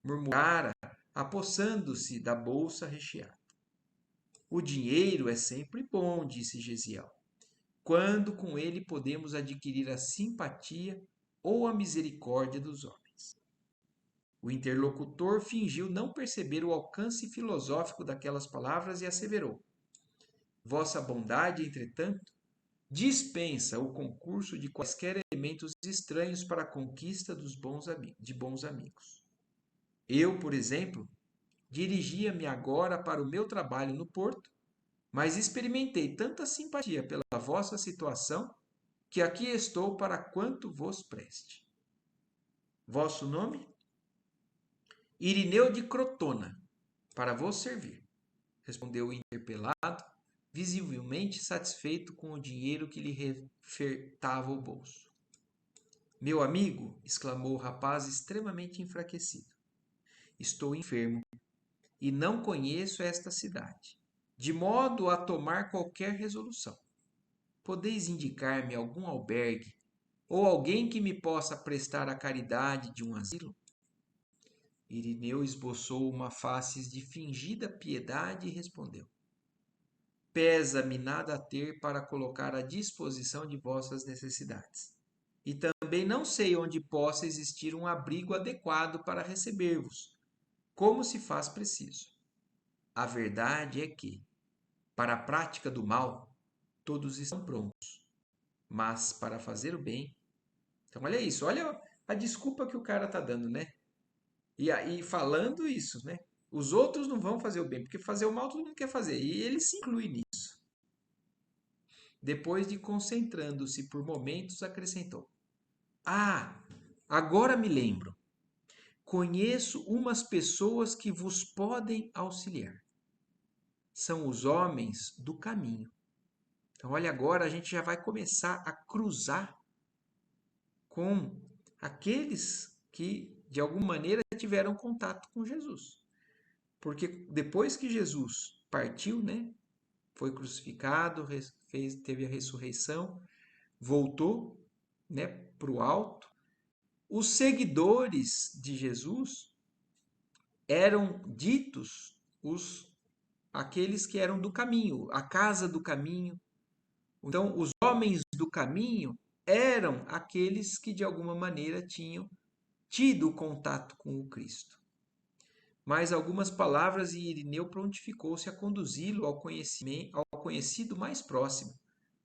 murmurara, apossando-se da bolsa recheada. O dinheiro é sempre bom, disse Gesiel, quando com ele podemos adquirir a simpatia ou a misericórdia dos homens. O interlocutor fingiu não perceber o alcance filosófico daquelas palavras e asseverou: Vossa bondade, entretanto, dispensa o concurso de quaisquer elementos estranhos para a conquista de bons amigos. Eu, por exemplo, dirigia-me agora para o meu trabalho no porto, mas experimentei tanta simpatia pela vossa situação que aqui estou para quanto vos preste. Vosso nome? Irineu de Crotona, para vos servir, respondeu o interpelado, visivelmente satisfeito com o dinheiro que lhe refertava o bolso. Meu amigo, exclamou o rapaz extremamente enfraquecido, estou enfermo e não conheço esta cidade, de modo a tomar qualquer resolução. Podeis indicar-me algum albergue ou alguém que me possa prestar a caridade de um asilo? Irineu esboçou uma face de fingida piedade e respondeu: Pesa-me nada ter para colocar à disposição de vossas necessidades. E também não sei onde possa existir um abrigo adequado para receber-vos, como se faz preciso. A verdade é que, para a prática do mal, todos estão prontos, mas para fazer o bem. Então, olha isso, olha a desculpa que o cara está dando, né? E aí, falando isso, né? Os outros não vão fazer o bem, porque fazer o mal todo mundo quer fazer. E ele se inclui nisso. Depois de concentrando-se por momentos, acrescentou: Ah, agora me lembro. Conheço umas pessoas que vos podem auxiliar. São os homens do caminho. Então, olha, agora a gente já vai começar a cruzar com aqueles que, de alguma maneira, tiveram contato com Jesus. Porque depois que Jesus partiu, né, foi crucificado, teve a ressurreição, voltou, né, para o alto, os seguidores de Jesus eram ditos aqueles que eram do caminho, a casa do caminho. Então, os homens do caminho eram aqueles que de alguma maneira tinham tido contato com o Cristo. Mais algumas palavras e Irineu prontificou-se a conduzi-lo ao conhecido mais próximo,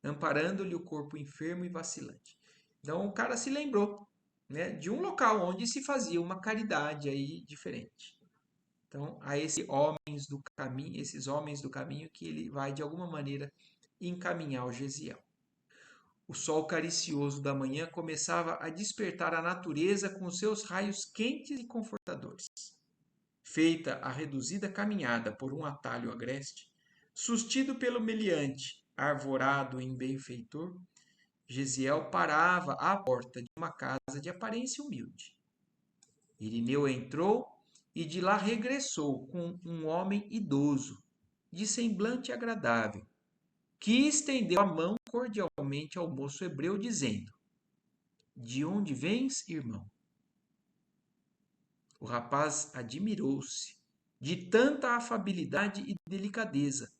amparando-lhe o corpo enfermo e vacilante. Então o cara se lembrou, né, de um local onde se fazia uma caridade aí diferente. Então, a esses homens do caminho que ele vai de alguma maneira encaminhar o Gesiel. O sol caricioso da manhã começava a despertar a natureza com seus raios quentes e confortadores. Feita a reduzida caminhada por um atalho agreste, sustido pelo meliante, arvorado em benfeitor, Gesiel parava à porta de uma casa de aparência humilde. Irineu entrou e de lá regressou com um homem idoso, de semblante agradável, que estendeu a mão cordialmente ao moço hebreu, dizendo: De onde vens, irmão? O rapaz admirou-se de tanta afabilidade e delicadeza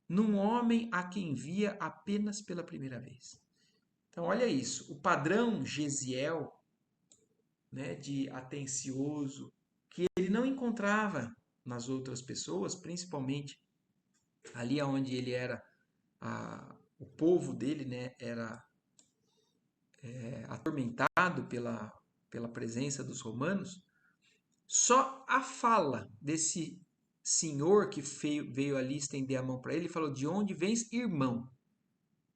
num homem a quem via apenas pela primeira vez. Então, olha isso, o padrão Gesiel, né, de atencioso, que ele não encontrava nas outras pessoas, principalmente ali onde ele era, o povo dele, né, era atormentado pela presença dos romanos, só a fala desse senhor que veio ali estender a mão para ele, falou: de onde vens, irmão?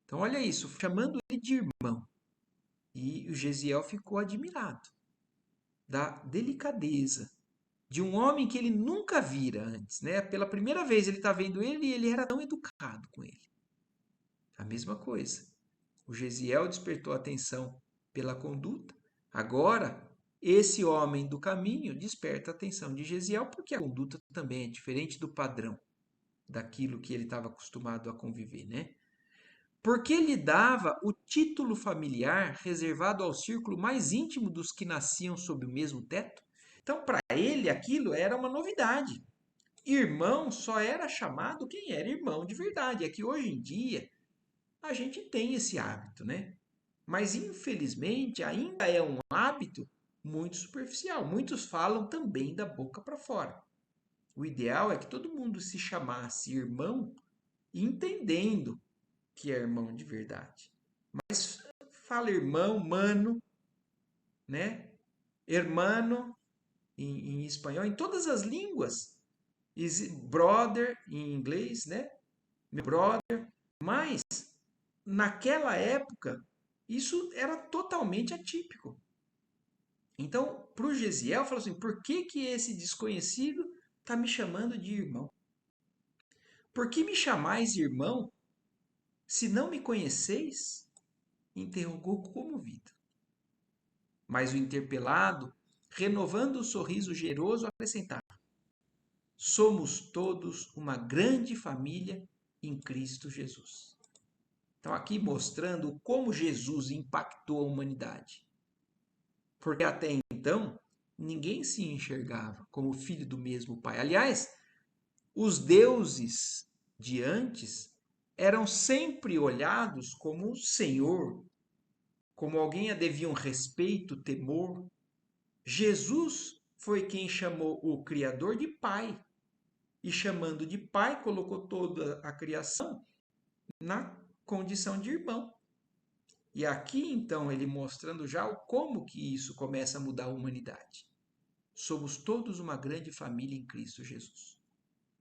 Então, olha isso, chamando ele de irmão. E o Gesiel ficou admirado da delicadeza de um homem que ele nunca vira antes, né? Pela primeira vez ele está vendo ele e ele era tão educado com ele. A mesma coisa. O Gesiel despertou atenção pela conduta. Agora, esse homem do caminho desperta a atenção de Gesiel, porque a conduta também é diferente do padrão daquilo que ele estava acostumado a conviver, né? Porque lhe dava o título familiar reservado ao círculo mais íntimo dos que nasciam sob o mesmo teto. Então, para ele, aquilo era uma novidade. Irmão só era chamado quem era irmão de verdade. É que hoje em dia a gente tem esse hábito, né? Mas infelizmente ainda é um hábito muito superficial. Muitos falam também da boca para fora. O ideal é que todo mundo se chamasse irmão, entendendo que é irmão de verdade. Mas fala irmão, mano, né? Hermano em espanhol, em todas as línguas. Brother em inglês, né? Meu brother. Mas naquela época isso era totalmente atípico. Então, para o Gesiel, falou assim: por que, que esse desconhecido está me chamando de irmão? Por que me chamais irmão, se não me conheceis? Interrogou comovido. Mas o interpelado, renovando o sorriso generoso, acrescentava: somos todos uma grande família em Cristo Jesus. Então, aqui mostrando como Jesus impactou a humanidade. Porque até então, ninguém se enxergava como filho do mesmo Pai. Aliás, os deuses de antes eram sempre olhados como Senhor, como alguém a deviam respeito, temor. Jesus foi quem chamou o Criador de Pai. E chamando de Pai, colocou toda a criação na condição de irmão. E aqui, então, ele mostrando já como que isso começa a mudar a humanidade. Somos todos uma grande família em Cristo Jesus.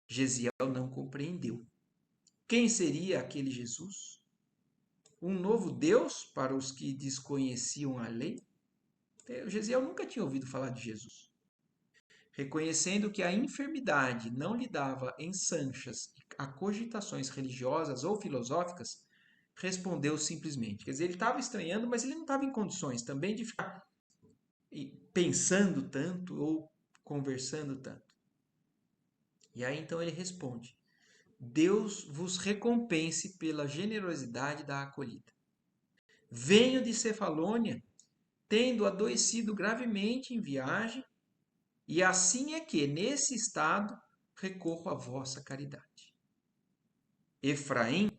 Gesiel não compreendeu. Quem seria aquele Jesus? Um novo Deus para os que desconheciam a lei? Gesiel nunca tinha ouvido falar de Jesus. Reconhecendo que a enfermidade não lhe dava ensanchas a cogitações religiosas ou filosóficas, respondeu simplesmente. Quer dizer, ele estava estranhando, mas ele não estava em condições também de ficar pensando tanto ou conversando tanto. E aí então ele responde: Deus vos recompense pela generosidade da acolhida. Venho de Cefalônia, tendo adoecido gravemente em viagem, e assim é que, nesse estado, recorro à vossa caridade. Efraim,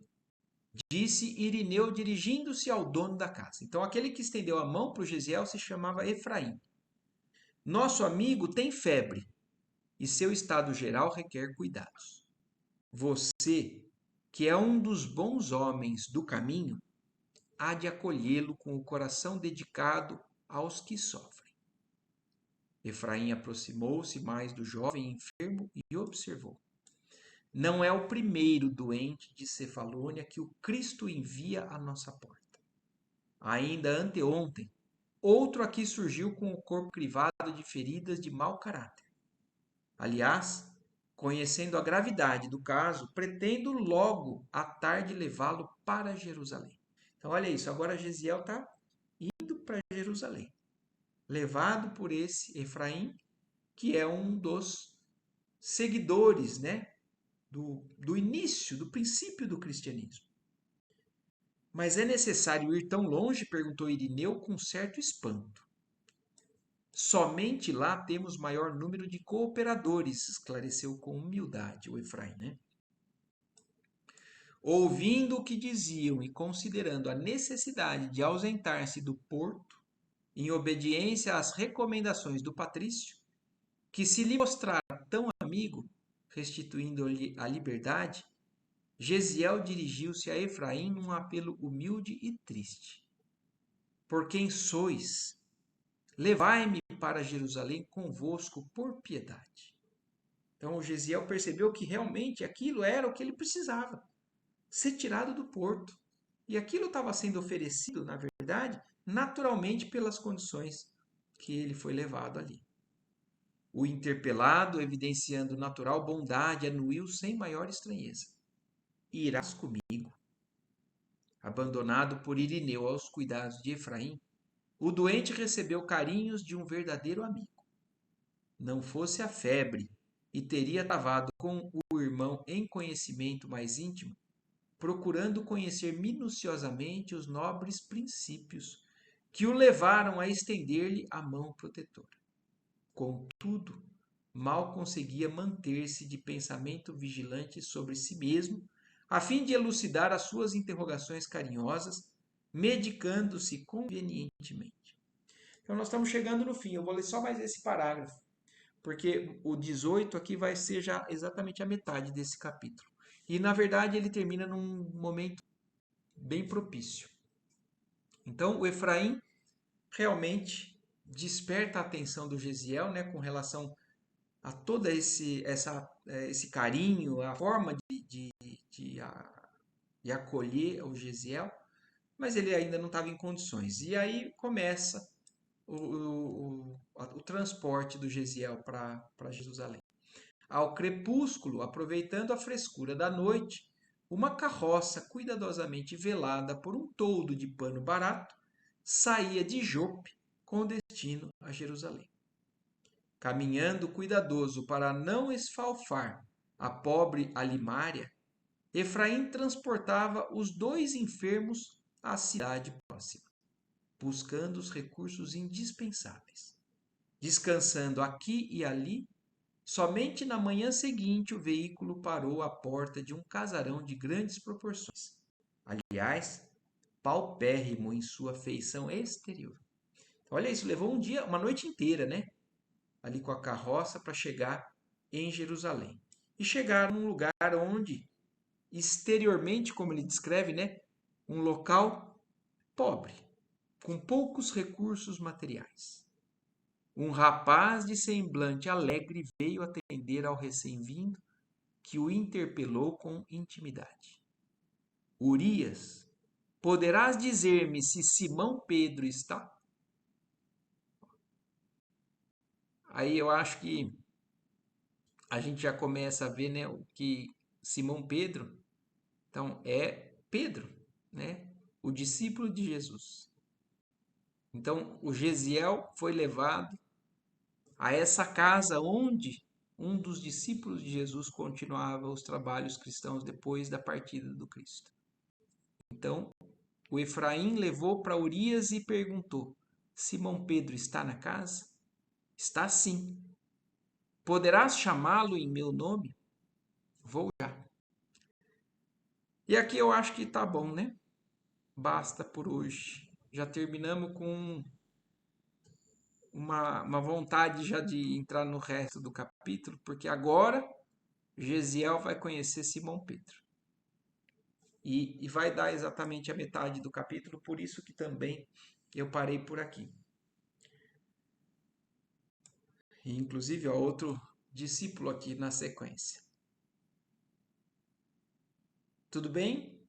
disse Irineu, dirigindo-se ao dono da casa. Então, aquele que estendeu a mão para o Gesiel se chamava Efraim. Nosso amigo tem febre, e seu estado geral requer cuidados. Você, que é um dos bons homens do caminho, há de acolhê-lo com o coração dedicado aos que sofrem. Efraim aproximou-se mais do jovem enfermo e observou: não é o primeiro doente de Cefalônia que o Cristo envia à nossa porta. Ainda anteontem, outro aqui surgiu com o corpo crivado de feridas de mau caráter. Aliás, conhecendo a gravidade do caso, pretendo logo à tarde levá-lo para Jerusalém. Então, olha isso, agora Gesiel está indo para Jerusalém, levado por esse Efraim, que é um dos seguidores, né, do início, do princípio do cristianismo. Mas é necessário ir tão longe? Perguntou Irineu com certo espanto. Somente lá temos maior número de cooperadores, esclareceu com humildade o Efraim, né? Ouvindo o que diziam e considerando a necessidade de ausentar-se do porto, em obediência às recomendações do patrício, que se lhe mostrara tão amigo, restituindo-lhe a liberdade, Gesiel dirigiu-se a Efraim num apelo humilde e triste. por quem sois, levai-me para Jerusalém convosco por piedade. Então o Gesiel percebeu que realmente aquilo era o que ele precisava, ser tirado do porto. E aquilo estava sendo oferecido, na verdade, naturalmente pelas condições que ele foi levado ali. O interpelado, evidenciando natural bondade, anuiu sem maior estranheza: Irás comigo. Abandonado por Irineu aos cuidados de Efraim, o doente recebeu carinhos de um verdadeiro amigo. Não fosse a febre, e teria travado com o irmão em conhecimento mais íntimo, procurando conhecer minuciosamente os nobres princípios que o levaram a estender-lhe a mão protetora. Contudo, mal conseguia manter-se de pensamento vigilante sobre si mesmo, a fim de elucidar as suas interrogações carinhosas, medicando-se convenientemente. Então, nós estamos chegando no fim. Eu vou ler só mais esse parágrafo, porque o 18 aqui vai ser já exatamente a metade desse capítulo. E, na verdade, ele termina num momento bem propício. Então, o Efraim realmente desperta a atenção do Gesiel, né, com relação a todo esse carinho, a forma de acolher o Gesiel, mas ele ainda não estava em condições. E aí começa o transporte do Gesiel para Jerusalém. Ao crepúsculo, aproveitando a frescura da noite, uma carroça cuidadosamente velada por um toldo de pano barato saía de Jope com destino a Jerusalém. Caminhando cuidadoso para não esfalfar a pobre Alimária, Efraim transportava os dois enfermos à cidade próxima, buscando os recursos indispensáveis. Descansando aqui e ali, somente na manhã seguinte o veículo parou à porta de um casarão de grandes proporções. Aliás, paupérrimo em sua feição exterior. Olha isso, levou um dia, uma noite inteira, né? Ali com a carroça para chegar em Jerusalém. E chegaram num lugar onde, exteriormente, como ele descreve, né? Um local pobre, com poucos recursos materiais. Um rapaz de semblante alegre veio atender ao recém-vindo, que o interpelou com intimidade. Urias, poderás dizer-me se Simão Pedro está? Aí eu acho que a gente já começa a ver, né, o que Simão Pedro, então é Pedro, né, o discípulo de Jesus. Então o Gesiel foi levado a essa casa onde um dos discípulos de Jesus continuava os trabalhos cristãos depois da partida do Cristo. Então o Efraim levou para Urias e perguntou: Simão Pedro está na casa? Está sim. Poderás chamá-lo em meu nome? Vou já. E aqui eu acho que tá bom, né? Basta por hoje. Já terminamos com uma vontade já de entrar no resto do capítulo, porque agora Gesiel vai conhecer Simão Pedro. E vai dar exatamente a metade do capítulo, por isso que também eu parei por aqui. E, inclusive, ó, outro discípulo aqui na sequência. Tudo bem?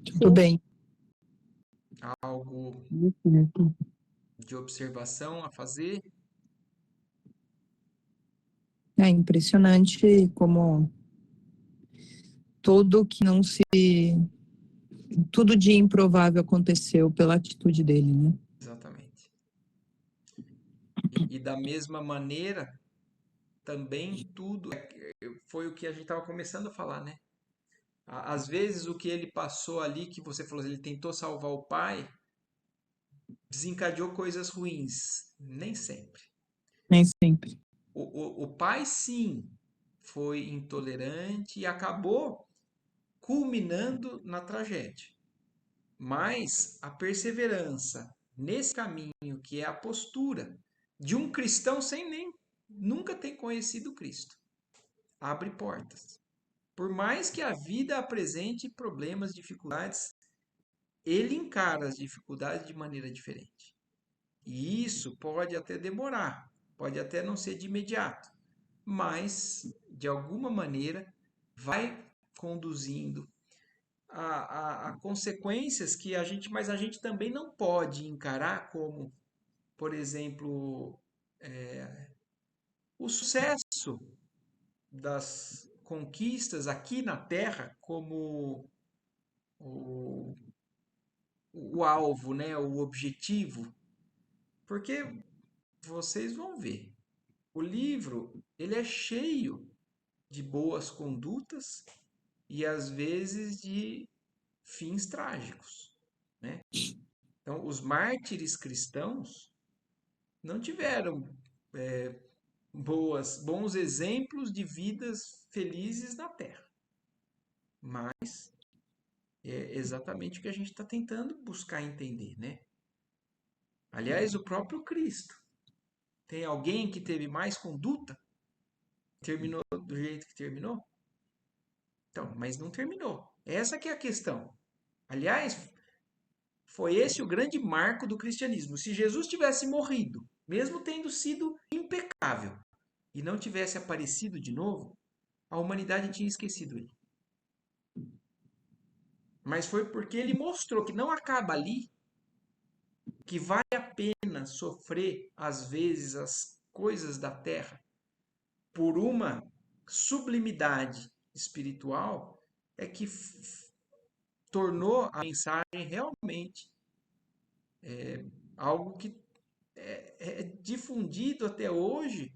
Tudo bem. Algo de observação a fazer? É impressionante como tudo que não se. Tudo de improvável aconteceu pela atitude dele, né? Exatamente. E da mesma maneira, também tudo foi o que a gente estava começando a falar, né? Às vezes o que ele passou ali, que você falou, ele tentou salvar o pai, desencadeou coisas ruins. Nem sempre. Nem sempre. O pai, sim, foi intolerante e acabou culminando na tragédia. Mas a perseverança nesse caminho, que é a postura de um cristão sem nem nunca ter conhecido Cristo, abre portas. Por mais que a vida apresente problemas, dificuldades, ele encara as dificuldades de maneira diferente. E isso pode até demorar, pode até não ser de imediato, mas de alguma maneira vai conduzindo a consequências que mas a gente também não pode encarar como, por exemplo, o sucesso das conquistas aqui na Terra como o, o alvo, né, o objetivo, porque vocês vão ver, o livro ele é cheio de boas condutas e às vezes de fins trágicos, né? Então, os mártires cristãos não tiveram bons exemplos de vidas felizes na Terra, mas é exatamente o que a gente está tentando buscar entender, né? Aliás, o próprio Cristo. Tem alguém que teve mais conduta? Terminou do jeito que terminou? Então, mas não terminou. Essa que é a questão. Aliás, foi esse o grande marco do cristianismo. Se Jesus tivesse morrido, mesmo tendo sido impecável, e não tivesse aparecido de novo, a humanidade tinha esquecido ele. Mas foi porque ele mostrou que não acaba ali, que vale a pena sofrer, às vezes, as coisas da terra por uma sublimidade espiritual, é que tornou a mensagem realmente algo que é difundido até hoje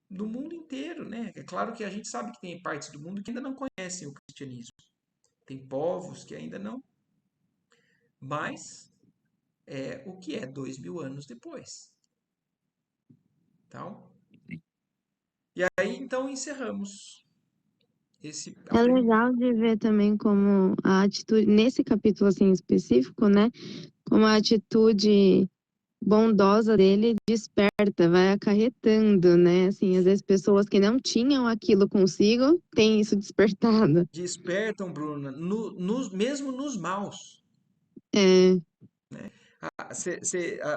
no mundo inteiro, né? É claro que a gente sabe que tem partes do mundo que ainda não conhecem o cristianismo. Tem povos que ainda não. Mas o que é 2000 anos depois. Então, e aí então encerramos a É primeira. legal de ver também como a atitude, nesse capítulo assim específico, né? Como a atitude bondosa dele desperta, vai acarretando, né? Assim, às vezes pessoas que não tinham aquilo consigo têm isso despertado. Despertam, Bruna, mesmo nos maus. É,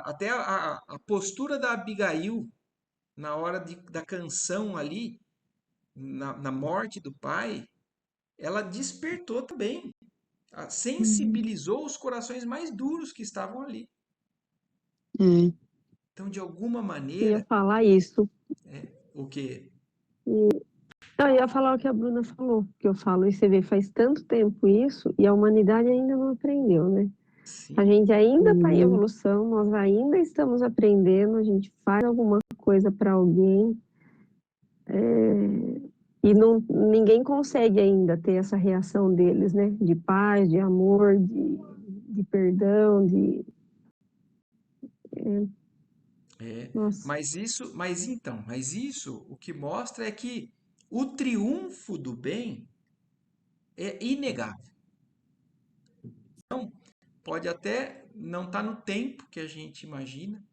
Até a postura da Abigail na hora da canção ali, na morte do pai, ela despertou também, uhum, sensibilizou os corações mais duros que estavam ali. é. Então, de alguma Eu ia maneira, falar isso. o que? Não, eu ia falar o que a Bruna falou, que eu falo, e você vê, faz tanto tempo isso, e a humanidade ainda não aprendeu, né? A Sim, gente ainda está em Uhum. evolução, nós ainda estamos aprendendo, a gente faz alguma coisa para alguém, e não, ninguém consegue ainda ter essa reação deles, né? De paz, de amor, de perdão, de. Nossa. mas isso o que mostra é que o triunfo do bem é inegável. Pode até não estar no tempo que a gente imagina,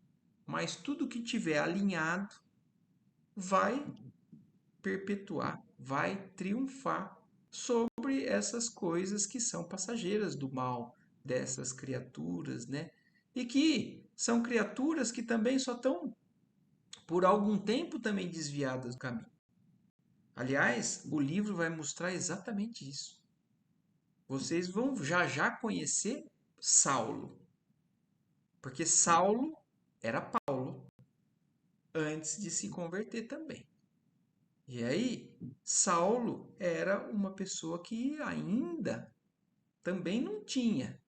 mas tudo que tiver alinhado vai perpetuar, vai triunfar sobre essas coisas que são passageiras do mal dessas criaturas, né? E que são criaturas que também só estão por algum tempo também desviadas do caminho. Aliás, o livro vai mostrar exatamente isso. Vocês vão já já conhecer Saulo, porque Saulo era Paulo antes de se converter também. E aí, Saulo era uma pessoa que ainda também não tinha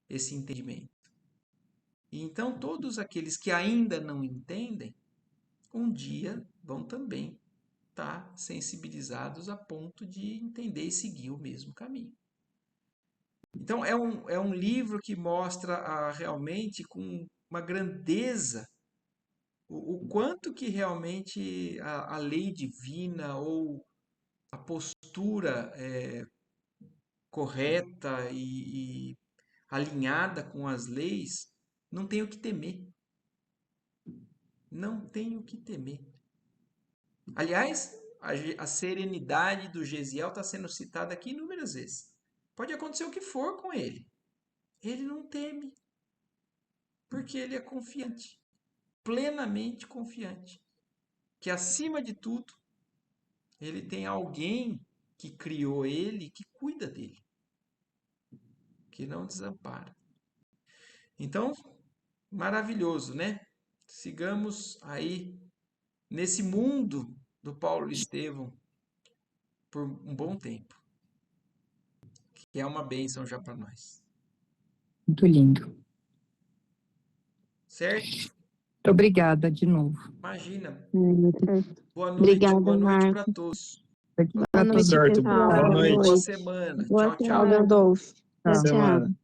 esse entendimento. E então, todos aqueles que ainda não entendem, um dia vão também estar sensibilizados a ponto de entender e seguir o mesmo caminho. Então, é um livro que mostra realmente com uma grandeza o quanto que realmente a lei divina ou a postura correta e alinhada com as leis não tem o que temer. Não tem o que temer. Aliás, a serenidade do Gesiel está sendo citada aqui inúmeras vezes. Pode acontecer o que for com ele. ele não teme, porque ele é confiante, plenamente confiante, que acima de tudo, ele tem alguém que criou ele, que cuida dele, que não desampara. Então, maravilhoso, né? Sigamos aí nesse mundo do Paulo Estevão por um bom tempo, que é uma bênção já para nós. Muito lindo. Certo? Muito obrigada de novo. Imagina. Certo. Boa noite, Obrigada, boa noite para Marco. todos. Para Boa noite, todos. Certo. pessoal. Boa Boa noite. Boa noite. semana. Boa Tchau, tchau. semana. Adolfo. Tchau, tchau. Semana.